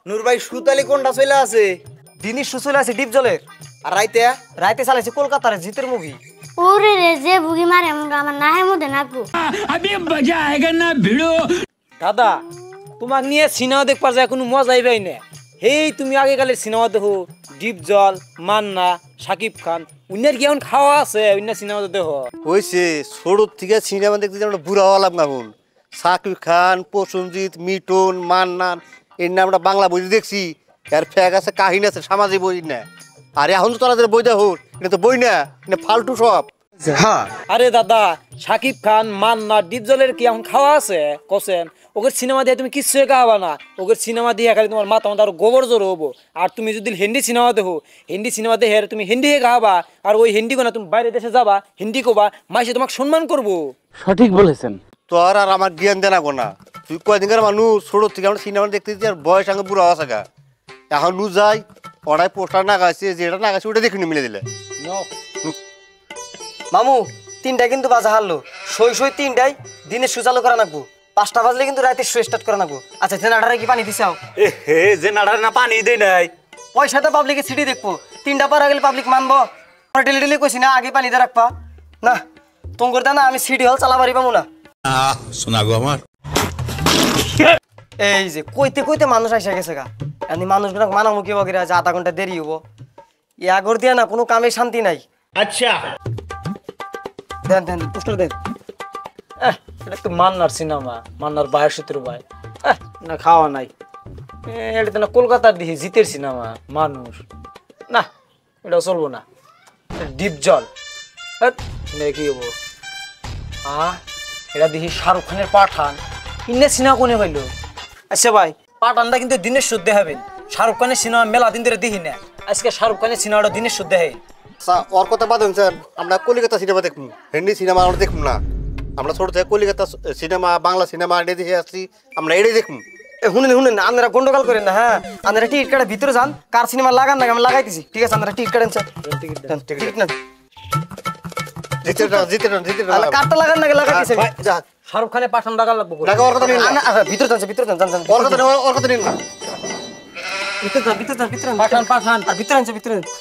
নূর ভাই সুতালি কোনটা চলে আছে? দিনই সুচলে আছে ডিপ জলের। আর রাইতে রাইতে চালাইছে কলকাতার জিতের মুভি। ওরে রে যে বুগি মারে আমার নাহের মধ্যে নাকবো। अभी मजा आएगा ना भिड़ो। দাদা তোমাক নিয়ে সিনেমা দেখবার যায় কোনো মজাই পাই না। হেই তুমি আগেকালের সিনেমা দেখো, ডিপ জল, মান্না, শাকিব খান, উনার কি এখন খাওয়া আছে? উনার সিনেমা দেখো হয়েছে ছোট থেকে সিনেমা দেখতে যে আমরা বুড়া হলাম না। এখন শাকিব খান, প্রসেনজিৎ, মিঠুন, মান্নান এর নাম আমরা বাংলা বই দেখছি। এর ফ্যাক আছে, কাহিনী আছে, সামাজিক বই না। আর এখন তো তোরা বই দেখো, এটা তো বই না, এটা ফালতু সব। আরে দাদা শাকিব খান, মান্না, ডিপ জলের কি এখন খাওয়া আছে? কসেন ওদের সিনেমা দিয়ে তুমি কিচ্ছু খাওয়াবা না। ওদের সিনেমা দিয়ে খালি তোমার মাথা মাথা আরো গোবর জোর হবো। আর তুমি যদি হিন্দি সিনেমা দেখো, হিন্দি সিনেমা দেখে তুমি হিন্দি খাওয়াবা। আর ওই হিন্দি না তুমি বাইরে দেশে যাবা, হিন্দি কোবা, মাইসে তোমাকে সম্মান করবো। সঠিক বলেছেন। তোর আর আমার জ্ঞান দেনা গোনা। তুই কয়দিনকার মানুষ ছোট থেকে আমরা সিনেমা দেখতে দিচ্ছি, আর বয়স সঙ্গে বুড়া হওয়া থাকা। এখন নু যাই ওরাই পোস্টার না গাছে, যেটা না গাছে ওটা দেখে মিলে দিলে। মামু 3টায় কিন্তু বাজা হারলো। সই 3টায় দিনে সুচালু করা নাকবো। 5টা বাজলে কিন্তু রাতে শো স্টার্ট করা নাকবো। আচ্ছা জেনারেটারে কি পানি দিছাও? হে যে নাড়ার না পানি দেই নাই। পয়সাতে পাবলিকে সিটি দেখবো। 3টা পার গেলে পাবলিক মানবো? আমরা ডেলি কইছি না আগে পানি দিয়ে রাখবা না। তুমি করতে না আমি সিটি হল চালাবারি পাবো না। শোনা গো আমার। এই যে কইতে মানুষ আইসা গেছে গা। এমনি মানুষগুলো মানামুখী বগিরা যে আধা ঘন্টা দেরি হবো। ইয়াগর দিয়া না কোনো কামে শান্তি নাই। আচ্ছা দেন পোস্টার দেন। এটা তো মান্নার সিনেমা, মান্নার ভাইয়ের সূত্র ভাই। না খাওয়া নাই। এটা তো না কলকাতার দিকে জিতের সিনেমা, মানুষ না, এটাও চলবো না। ডিপ জল কি হবো? এটা দেখি শাহরুখ খানের পাঠান। ইন্ডিয়া সিনেমা কোনে পাইলো? আচ্ছা ভাই পাঠানটা কিন্তু দিনের শুদ্ধ হবেন। শাহরুখ খানের সিনেমা মেলা দিন ধরে দেখি না। আজকে শাহরুখ খানের সিনেমাটা দিনের শুদ্ধ হয়। ওর কথা বাদেন স্যার, আমরা কলিকাতা সিনেমা দেখুন, হিন্দি সিনেমা আমরা দেখুন না। আমরা ছোট থেকে কলিকাতা সিনেমা, বাংলা সিনেমা এটা দেখে আসছি, আমরা এটাই দেখুন। শুনেন আপনারা গন্ডগোল করেন না। হ্যাঁ আপনারা টিকিট কাটা ভিতরে যান, কার সিনেমা লাগান না আমি লাগাইতেছি। ঠিক আছে আপনারা টিকিট কাটেন। টিকিট নেন, কার্ডটা লাগান না লাগাইতেছি। শাহরুখ খানের পাঠান লাগা লাগবো। ভিতরে যান।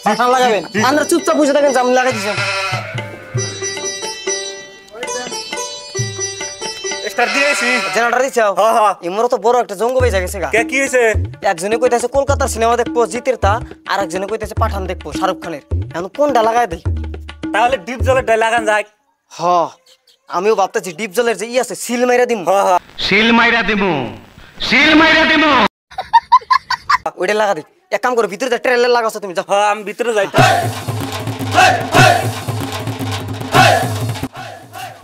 পাঠান লাগাবেন। আপনারা চুপচাপ বুঝে থাকেন, আমি লাগাই দিচ্ছি। জেনারেটর দিছাও? এমন তো বড় একটা জঙ্গ বেজে গেছে গা। কি হয়েছে? একজনে কইতাছে কলকাতার সিনেমা দেখবো জিতের তা, আর একজনে কইতাছে পাঠান দেখবো শাহরুখ খানের। এখন কোনটা লাগাই দেই? তাহলে ডিপ জলের ডাই লাগান যাক। হ আমিও ভাবতেছি ডিপ জলের যে আছে সিল মাইরা দিম। ওইটা লাগা দিই। এক কাম করো ভিতরে যা, ট্রেলার লাগাছো তুমি যাও। হ্যাঁ আমি ভিতরে যাই।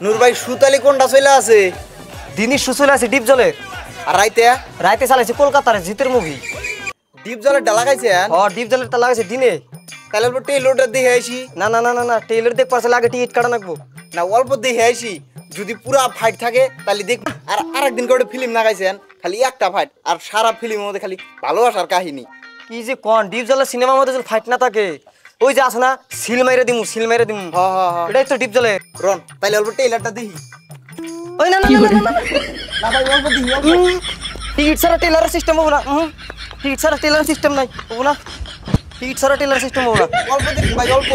নূর ভাই সুতালি কোনটা চলে আছে? দিনই সুচলে আছে ডিপ জলের। আর রাইতে রাইতে চালাইছে কলকাতার জিতের মুভি। ডিপ জলের ডা লাগাইছে? ডিপ জলের তা লাগাইছে দিনে। তাহলে টেইলরটা দেখে আইসি। না টেইলর দেখ পারছে আগে টিকিট কাটা নাকবো না, অল্প দেখে আইসি। যদি পুরা ফাইট থাকে তাহলে দেখ। আর আরেকদিন করে ফিল্ম লাগাইছেন, খালি একটা ফাইট, আর সারা ফিল্মের মধ্যে খালি ভালোবাসার কাহিনী। কি যে কোন ডিপ জলের সিনেমার মধ্যে ফাইট না থাকে? ওই যে আছে না সিল মাইরা দিমু। এটাই তো ডিপ জলের। রন তাইলে অল্প টেইলারটা দেখি। ওই না ভাই অল্প দেখি। টিকিট ছাড়া টেইলারের সিস্টেম হবো না। টিকিট ছাড়া টেইলারের সিস্টেম নাই, হবো না। টিকিট ছাড়া টেইলারের সিস্টেম হবো না। অল্প দেখি ভাই, অল্প।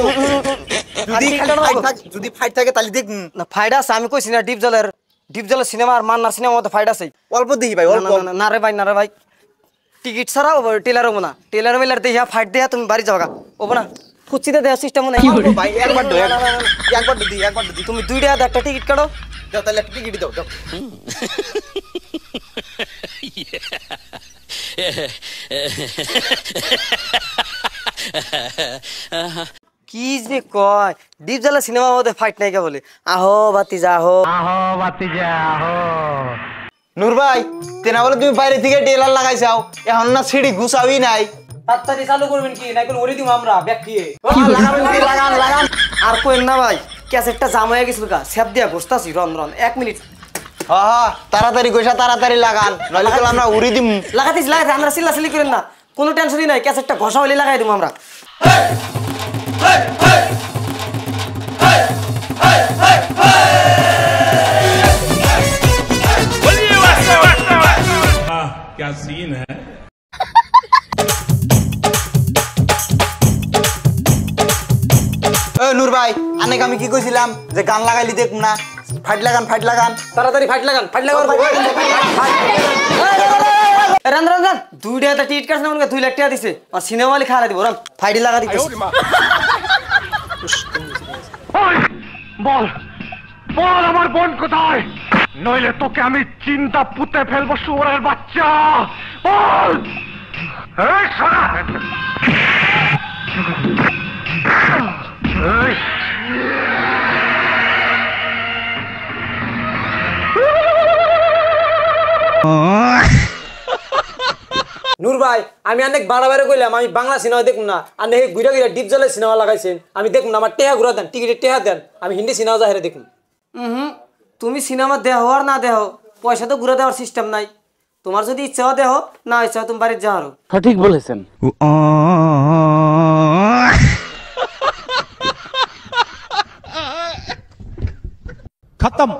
যদি ফাইট থাকে তাহলে দেখ না। ফাইট আছে, আমি কইছি না ডিপ জলের সিনেমা আর মান্নার সিনেমার মধ্যে ফাইট আছে। অল্প দেখি ভাই, অল্প। না রে ভাই টিকিট ছাড়া টেইলার হবো না। টেইলার মেলার দেখিয়া ফাইট দেয়া তুমি বাড়ি যাওয়া হবো না। ফুচিতে দেওয়ার সিস্টেম নাই ভাই। একবার দিই। তুমি 2 টাকা একটা টিকিট কাটো। যাও তাহলে একটা টিকিট দাও। কি যে কয় ডিপ জলের সিনেমার মধ্যে ফাইট নাই কে বলে? আহো বাতিজা আহো। নূর ভাই তেনা বলে তুমি বাইরে থেকে টেইলার লাগাইছাও, এখন না সিঁড়ি ঘুষাওই নাই। তাড়াতাড়ি চালু করবেন কি না? ওরে দিম আমরা ব্যক্তিয়ে লাগান। আর কোয়েন না ভাই, ক্যাসেটটা জাম হয়ে গেছিল গা, স্যাপ দিয়া ঘুষতাছি। রন 1 মিনিট। তাড়াতাড়ি কইসা তাড়াতাড়ি লাগান, নইলে তো আমরা উড়ি দিম। লাগাইতেছি আমরা চিল্লাচিল্লি করেন না, কোনো টেনশনই নাই। ক্যাসেটটা ঘষা হইলে লাগাই দিব আমরা। क्या सीन है। নূর ভাই অনেক আমি কি কইছিলাম যে গান লাগাইলি দেখুন না ফাইট লাগান তাড়াতাড়ি ফাইট লাগান রান রান রান 2 টাকা টিকিট কাটছ না মনে 2 লাখ টাকা দিছে আর সিনেমা হলে খাড়া দিব রান ফাইডি লাগা দিতে বল বল আমার বোন কোথায় নইলে তোকে আমি চিন্তা পুঁতে ফেলবো শুয়োরের বাচ্চা বল এই শালা! এই! নূর ভাই আমি অনেক বাড়াবাড়ি কইলাম আমি বাংলা সিনেমা দেখুন না আর নেই ঘুরে ঘুরে ডিপ জলের সিনেমা লাগাইছেন আমি দেখুন আমার টেহা ঘুরা দেন টিকিটের টেহা দেন আমি হিন্দি সিনেমা যাহেরে দেখুন তুমি সিনেমা দেহ আর না দেহ পয়সা তো ঘুরে দেওয়ার সিস্টেম নাই তোমার যদি ইচ্ছা হয় দেহ না ইচ্ছা হয় তুমি বাড়িতে যাও সঠিক বলেছেন খতম